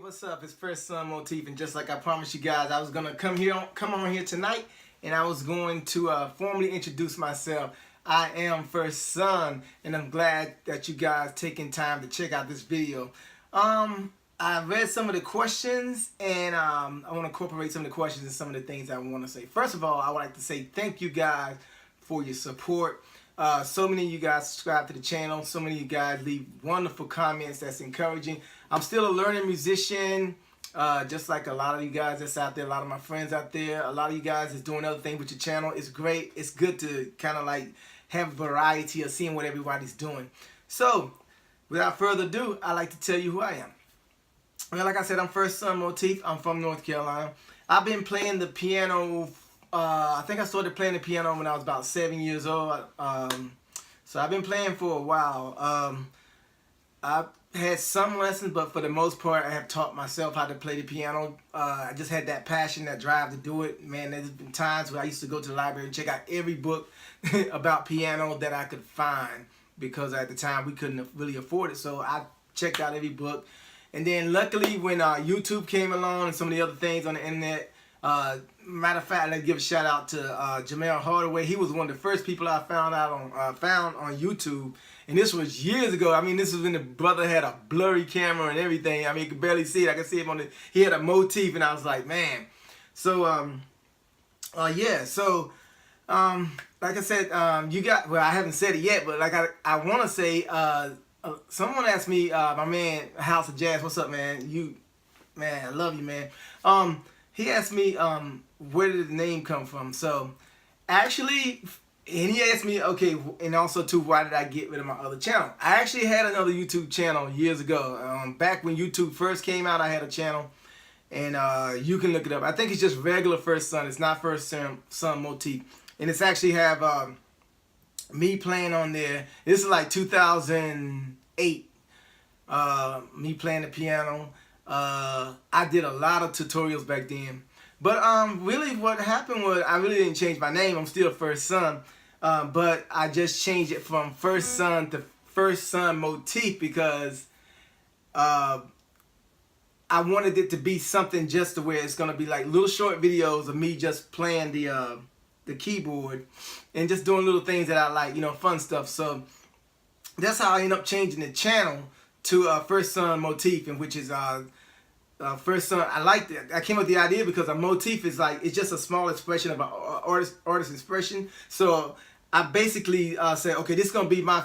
What's up? It's FirstSon's Motif, and just like I promised you guys, I was gonna come on here tonight, and I was going to formally introduce myself. I am FirstSon, and I'm glad that you guys taking time to check out this video. I read some of the questions, and I want to incorporate some of the questions and some of the things I want to say. First of all, I would like to say thank you guys for your support. So many of you guys subscribe to the channel. So many of you guys leave wonderful comments that's encouraging. I'm still a learning musician, just like a lot of you guys that's out there, a lot of my friends out there. A lot of you guys is doing other things with your channel. It's great. It's good to kind of like have a variety of seeing what everybody's doing. So, without further ado, I'd like to tell you who I am. Well, like I said, I'm FirstSon's Motif. I'm from North Carolina. I've been playing the piano. I think I started playing the piano when I was about 7 years old. So I've been playing for a while. I've had some lessons, but for the most part, I have taught myself how to play the piano. I just had that passion, that drive to do it. Man, there's been times where I used to go to the library and check out every book about piano that I could find, because at the time we couldn't really afford it. So I checked out every book. And then luckily when YouTube came along and some of the other things on the internet, matter of fact, let's give a shout out to Jamel Hardaway. He was one of the first people I found on YouTube, and this was years ago. I mean, this was when the brother had a blurry camera and everything. I mean, you could barely see it. I could see him on he had a Motif, and I was like, man. So yeah. So like I said, you got, well, I haven't said it yet, but like I want to say, someone asked me, my man House of Jazz, what's up, man? Man, I love you, man. He asked me, where did the name come from? So, actually, and he asked me, okay, and also too, why did I get rid of my other channel? I actually had another YouTube channel years ago. Back when YouTube first came out, I had a channel, and you can look it up. I think it's just regular FirstSon. It's not FirstSon's Motif, and it's actually have me playing on there. This is like 2008. Me playing the piano. I did a lot of tutorials back then, but really what happened was I really didn't change my name. I'm still FirstSon, but I just changed it from FirstSon to FirstSon's Motif because I wanted it to be something just to where it's gonna be like little short videos of me just playing the keyboard and just doing little things that I like, you know, fun stuff. So that's how I ended up changing the channel to FirstSon's Motif, and which is FirstSon. I liked it. I came up with the idea because a motif is like, it's just a small expression of an artist expression. So I basically said, okay, this is gonna be my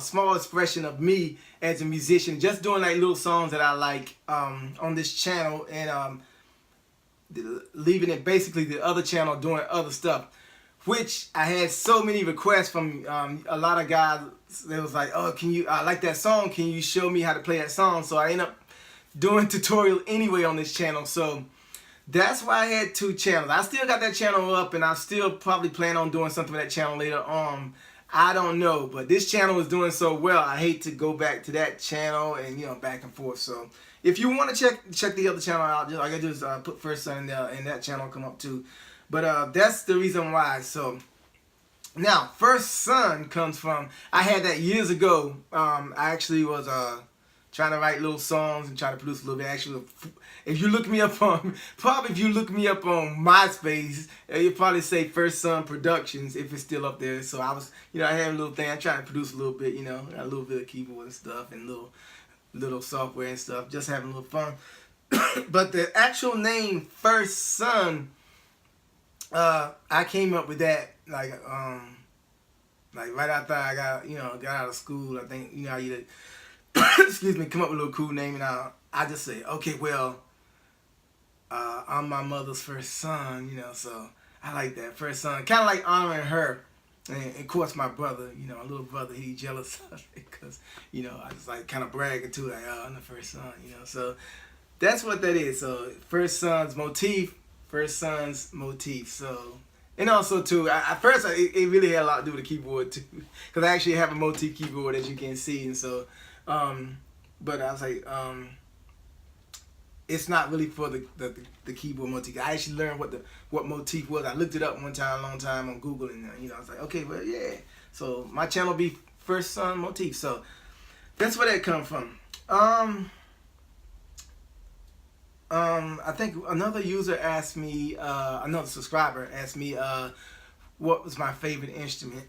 small expression of me as a musician, just doing like little songs that I like on this channel, and leaving it basically the other channel doing other stuff. Which I had so many requests from a lot of guys. They was like, oh, I like that song, can you show me how to play that song? So I ended up doing tutorial anyway on this channel. So that's why I had two channels. I still got that channel up, and I still probably plan on doing something with that channel later on. I don't know, but this channel is doing so well, I hate to go back to that channel and, you know, back and forth. So if you want to check the other channel out, just, all you gotta do is put FirstSon in there, and that channel will come up too. But that's the reason why. So now FirstSon comes from, I had that years ago. I actually was trying to write little songs and try to produce a little bit. Actually, if you look me up on, if you look me up on MySpace, you'll probably say FirstSon Productions if it's still up there. So I was, you know, I had a little thing. I tried to produce a little bit, you know, a little bit of keyboard and stuff, and little software and stuff, just having a little fun. But the actual name FirstSon, I came up with that like right after I got out of school. I think, you know, you excuse me, come up with a little cool name, and I just say, okay, well, I'm my mother's first son, you know, so I like that, FirstSon, kind of like honoring her, and of course my brother, you know, my little brother, he jealous of it because, you know, I was like kind of bragging too, like, oh, I'm the first son, you know. So that's what that is. So FirstSon's Motif. FirstSon's Motif. So, and also too, at first it really had a lot to do with the keyboard too, because I actually have a Motif keyboard, as you can see, and so, but I was like, it's not really for the keyboard Motif. I actually learned what Motif was. I looked it up one time, a long time on Google, and you know, I was like, okay, well, yeah. So my channel be FirstSon's Motif. So that's where that come from. I think another user asked me, another subscriber asked me, what was my favorite instrument.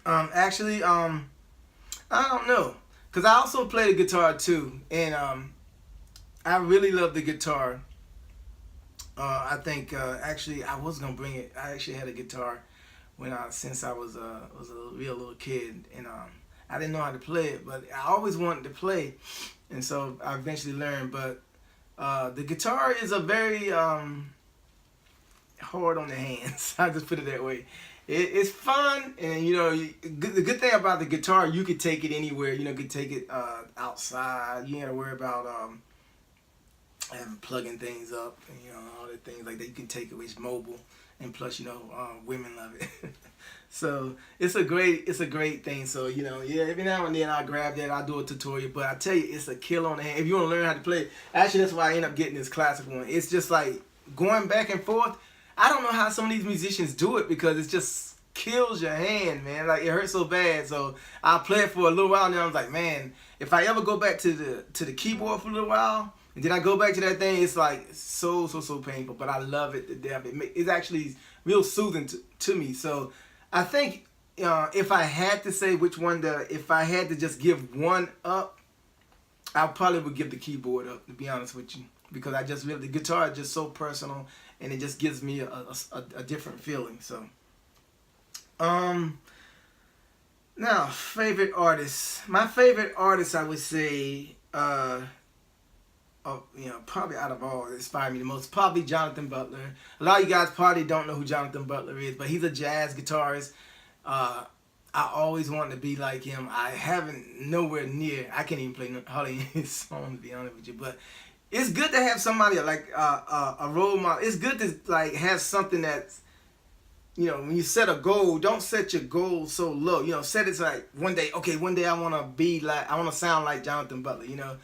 Actually, I don't know, cause I also play the guitar too, and I really love the guitar. I think actually I was gonna bring it. I actually had a guitar when since I was a real little kid, and I didn't know how to play it, but I always wanted to play, and so I eventually learned. But the guitar is a very hard on the hands. I just put it that way. It's fun, and you know, the good thing about the guitar, you could take it anywhere. You know, you could take it outside. You ain't gotta worry about having plugging things up, and you know, all the things like that. You can take it, it's mobile, and plus, you know, women love it. So it's a great thing. So you know, yeah, every now and then I grab that, I do a tutorial, but I tell you, it's a kill on the hand. If you want to learn how to play it, actually that's why I end up getting this classic one. It's just like going back and forth. I don't know how some of these musicians do it, because it just kills your hand, man. Like, it hurts so bad. So I play it for a little while, and then I was like, man, if I ever go back to the keyboard for a little while, and then I go back to that thing, it's like so painful. But I love it to death. It's actually real soothing to me. So I think if I had to say which one, if I had to just give one up, I probably would give the keyboard up, to be honest with you, because I just really, the guitar is just so personal, and it just gives me a different feeling. So now, favorite artists. My favorite artist, I would say, you know, probably out of all that inspired me the most, probably Jonathan Butler. A lot of you guys probably don't know who Jonathan Butler is, but he's a jazz guitarist. I always wanted to be like him. I haven't nowhere near. I can't even play hardly his songs, to be honest with you. But it's good to have somebody like a role model. It's good to like have something that's, you know, when you set a goal, don't set your goal so low. You know, set it to like one day. Okay, one day I want to sound like Jonathan Butler. You know.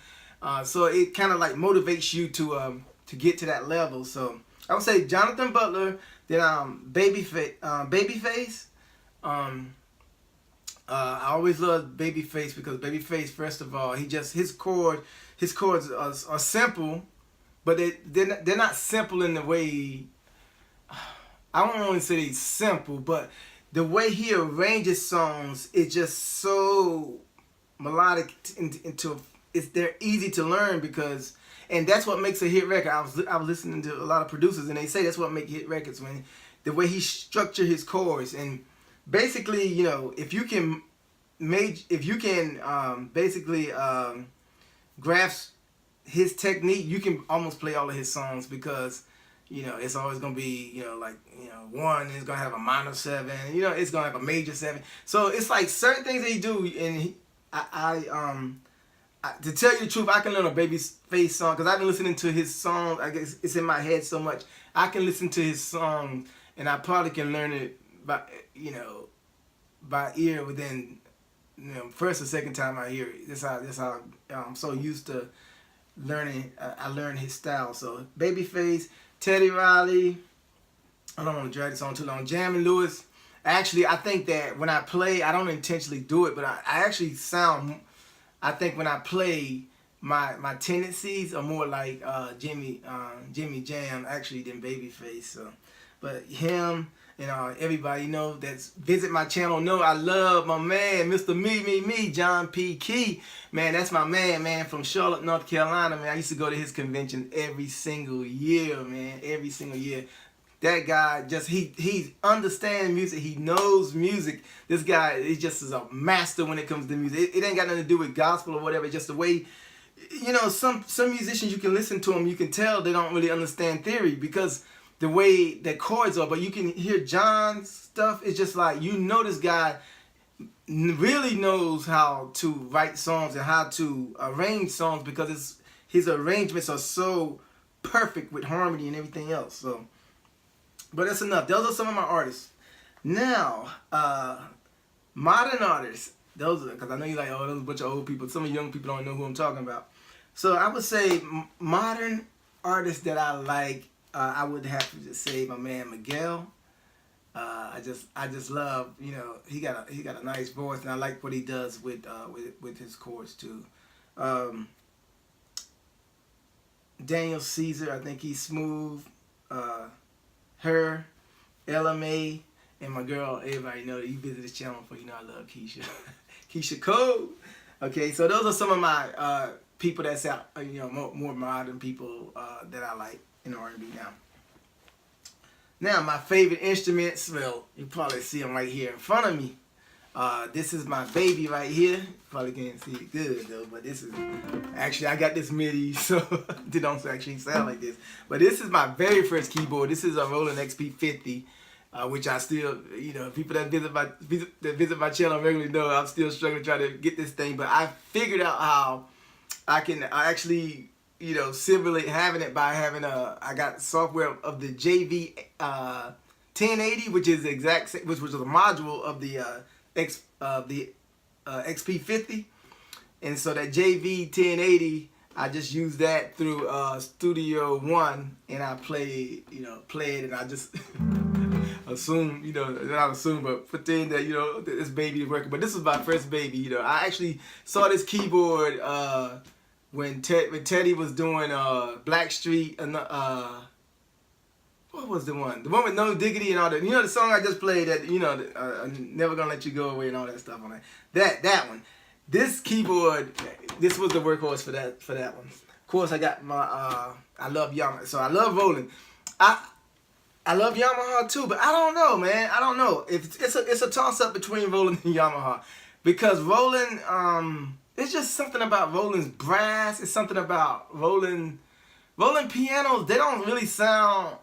So it kind of like motivates you to get to that level. So I would say Jonathan Butler, then Babyface. I always loved Babyface, because Babyface, first of all, his chords are simple, but they're not simple in the way. I don't want to say they're simple, but the way he arranges songs is just so melodic they're easy to learn, because, and that's what makes a hit record. I was listening to a lot of producers, and they say that's what makes hit records, when the way he structured his chords. And basically, you know, if you can basically grasp his technique, you can almost play all of his songs, because you know, it's always gonna be, you know, like, you know, one is gonna have a minor seven, you know, it's gonna have a major seven. So it's like certain things that he do, and to tell you the truth, I can learn a Babyface song, because I've been listening to his songs. I guess it's in my head so much. I can listen to his song, and I probably can learn it by, you know, by ear within, you know, first or second time I hear it. That's how I'm so used to learning. I learned his style. So Babyface, Teddy Riley. I don't want to drag this on too long. Jammin' Lewis. Actually, I think that when I play, I don't intentionally do it, but I actually sound. I think when I play, my tendencies are more like Jimmy Jam actually than Babyface. So, but him and everybody, you know, that's visit my channel know I love my man, Mr. Me, John P. Key. Man, that's my man from Charlotte, North Carolina. Man, I used to go to his convention every single year, man, every single year. That guy just he understands music. He knows music. This guy he just is a master when it comes to music. It ain't got nothing to do with gospel or whatever. It's just the way, you know, some musicians, you can listen to them, you can tell they don't really understand theory, because the way the chords are. But you can hear John's stuff. It's just like, you know, this guy really knows how to write songs and how to arrange songs, because his arrangements are so perfect with harmony and everything else. So. But that's enough. Those are some of my artists. Now, modern artists. Those are, because I know you're like, oh, those are a bunch of old people. Some of you young people don't know who I'm talking about. So I would say modern artists that I like, I would have to just say my man Miguel. I just love, you know, he got a nice voice, and I like what he does with his chords too. Daniel Caesar. I think he's smooth. Her, LMA, and my girl. Everybody know that you visit this channel for. You know I love Keisha. Keisha Cole. Okay, so those are some of my people that's out. You know, more modern people that I like in R&B now. Now my favorite instruments. Well, you probably see them right here in front of me. This is my baby right here. Probably can't see it good though, but this is actually I got this MIDI, so they don't actually sound like this. But this is my very first keyboard. This is a Roland XP50, which I still, you know, people that visit my channel regularly know I'm still struggling to try to get this thing. But I figured out how I actually, you know, simulate having it by having I got software of the JV 1080, which is the exact same, which was a module of the XP50, and so that JV 1080, I just use that through Studio One, and I play it, and I just assume, you know, not assume, but pretend that, you know, this baby is working. But this was my first baby, you know. I actually saw this keyboard when Teddy was doing Blackstreet and what was the one? The one with No Diggity and all that. You know the song I just played that, you know, Never Gonna Let You Go Away and all that stuff on that. That one. This keyboard, this was the workhorse for that one. Of course, I got my, I love Yamaha. So I love Roland. I love Yamaha too, but I don't know, man. I don't know. It's a toss-up between Roland and Yamaha. Because Roland, it's just something about Roland's brass. It's something about Roland pianos. They don't really sound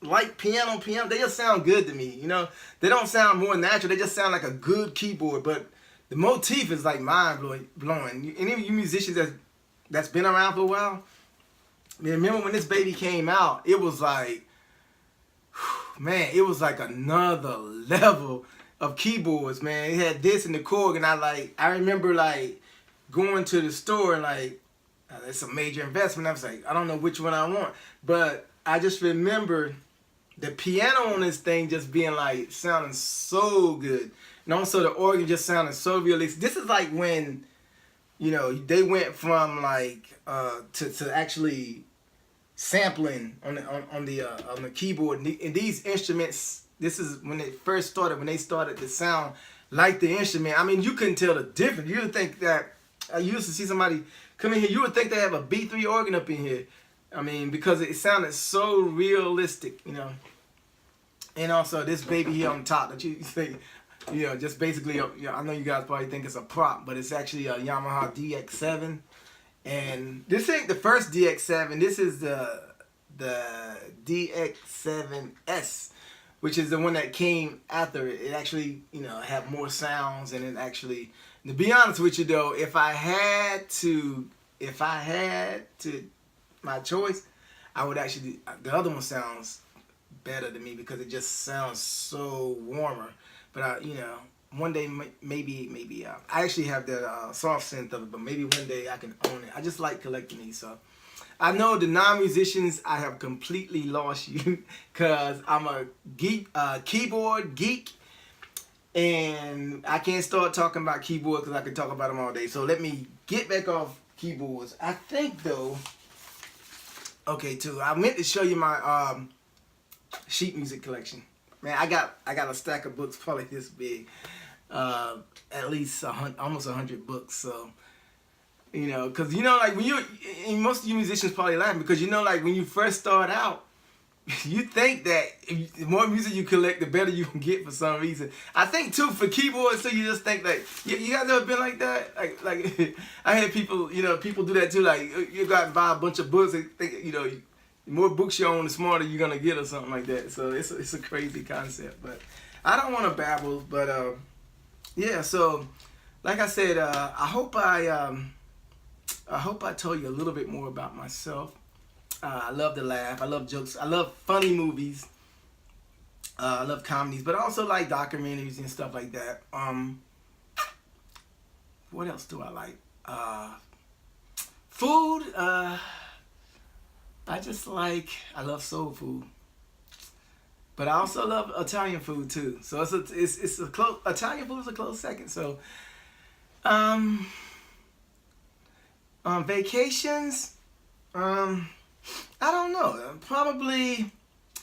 like piano. They just sound good to me, you know. They don't sound more natural. They just sound like a good keyboard. But the Motif is like mind blowing. Any of you musicians that's been around for a while, I mean, remember when this baby came out? It was like, man, it was like another level of keyboards, man. It had this and the Korg, and I remember like going to the store and like, it's a major investment. I was like, I don't know which one I want. But I just remember the piano on this thing just being like, sounding so good. And also the organ just sounding so realistic. This is like when, you know, they went from like, to actually sampling on the keyboard. And these instruments, this is when they first started, when they started to sound like the instrument. I mean, you couldn't tell the difference. You would think that, I used to see somebody come in here, you would think they have a B3 organ up in here. I mean, because it sounded so realistic, you know. And also this baby here on top that you say, you know, just basically, you know, I know you guys probably think it's a prop, but it's actually a Yamaha DX7. And this ain't the first DX7. This is the DX7S, which is the one that came after it. It actually, you know, had more sounds, and it actually, to be honest with you though, if I had my choice, I would actually, the other one sounds better to me because it just sounds so warmer. But you know, one day maybe I actually have the soft synth of it, but maybe one day I can own it. I just like collecting these. So I know the non-musicians, I have completely lost you because I'm a geek, keyboard geek. And I can't start talking about keyboards because I can talk about them all day. So let me get back off keyboards. I think though, okay, too, I meant to show you my sheet music collection. Man, I got a stack of books probably this big, at least almost 100 books. So, you know, because you know, like when and most of you musicians probably laughing because you know, like when you first start out, you think that the more music you collect, the better you can get for some reason. I think too for keyboards, so you just think like, you guys ever been like that? Like I had people, you know, people do that too. Like you got to buy a bunch of books and think, you know, the more books you own, the smarter you're gonna get or something like that. So it's a crazy concept. But I don't want to babble. But yeah. So like I said, I hope I told you a little bit more about myself. I love to laugh. I love jokes. I love funny movies. I love comedies, but I also like documentaries and stuff like that. What else do I like? Food. I love soul food, but I also love Italian food too. So it's a close. Italian food is a close second. So vacations. I don't know. Probably,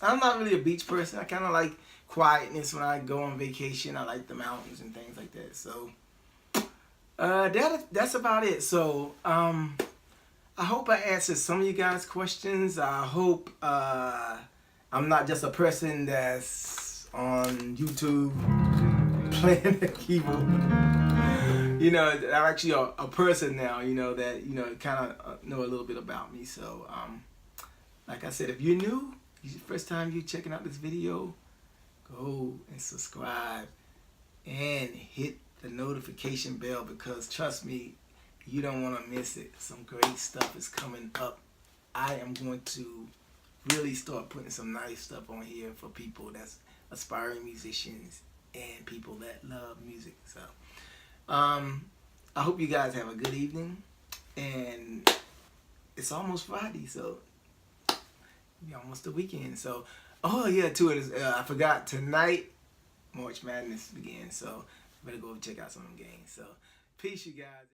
I'm not really a beach person. I kind of like quietness when I go on vacation. I like the mountains and things like that. So, that's about it. So, I hope I answered some of you guys' questions. I hope I'm not just a person that's on YouTube playing the keyboard. You know, I'm actually a person now, you know, that, you know, kind of know a little bit about me. So, like I said, if you're new, first time you checking out this video, go and subscribe and hit the notification bell, because trust me, you don't want to miss it. Some great stuff is coming up. I am going to really start putting some nice stuff on here for people that's aspiring musicians and people that love music. So, I hope you guys have a good evening, and it's almost Friday, so almost the weekend. So, oh yeah, too, it is, I forgot, tonight March Madness begins, so I better go check out some of them games. So, peace, you guys.